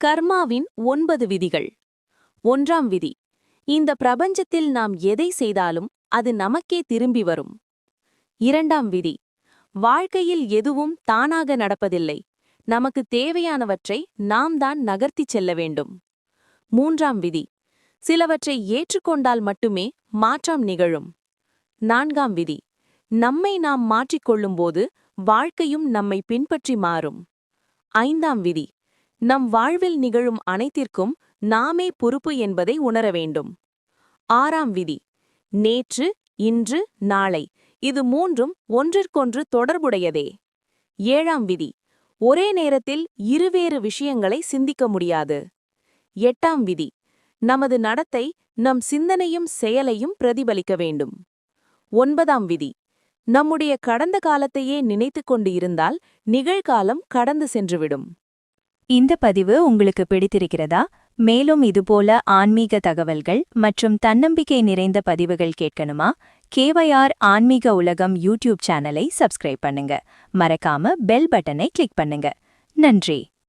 கர்மாவின் 9 விதிகள். 1ஆம் விதி. இந்த பிரபஞ்சத்தில் நாம் எதை செய்தாலும் அது நமக்கே திரும்பி வரும். 2ஆம் விதி. வாழ்க்கையில் எதுவும் தானாக நடப்பதில்லை. நமக்கு தேவையானவற்றை நாம் தான் நகர்த்திச் செல்ல வேண்டும். 3ஆம் விதி. சிலவற்றை ஏற்றுக்கொண்டால் மட்டுமே மாற்றம் நிகழும். 4ஆம் விதி. நம்மை நாம் மாற்றிக்கொள்ளும்போது வாழ்க்கையும் நம்மை பின்பற்றி மாறும். 5ஆம் விதி. நம் வாழ்வில் நிகழும் அனைத்திற்கும் நாமே பொறுப்பு என்பதை உணர வேண்டும். 6ஆம் விதி. நேற்று, இன்று, நாளை இது மூன்றும் ஒன்றிற்கொன்று தொடர்புடையதே. 7ஆம் விதி. ஒரே நேரத்தில் இருவேறு விஷயங்களை சிந்திக்க முடியாது. 8ஆம் விதி. நமது நடத்தை நம் சிந்தனையும் செயலையும் பிரதிபலிக்க வேண்டும். 9ஆம் விதி. நம்முடைய கடந்த காலத்தையே நினைத்துக் கொண்டு இருந்தால் நிகழ்காலம் கடந்து சென்றுவிடும். இந்த பதிவு உங்களுக்கு பிடித்திருக்கிறதா? மேலும் இதுபோல ஆன்மீக தகவல்கள் மற்றும் தன்னம்பிக்கை நிறைந்த பதிவுகள் கேட்கணுமா? KYR ஆன்மீக உலகம் யூடியூப் சேனலை சப்ஸ்கிரைப் பண்ணுங்க. மறக்காம பெல் பட்டனை கிளிக் பண்ணுங்க. நன்றி.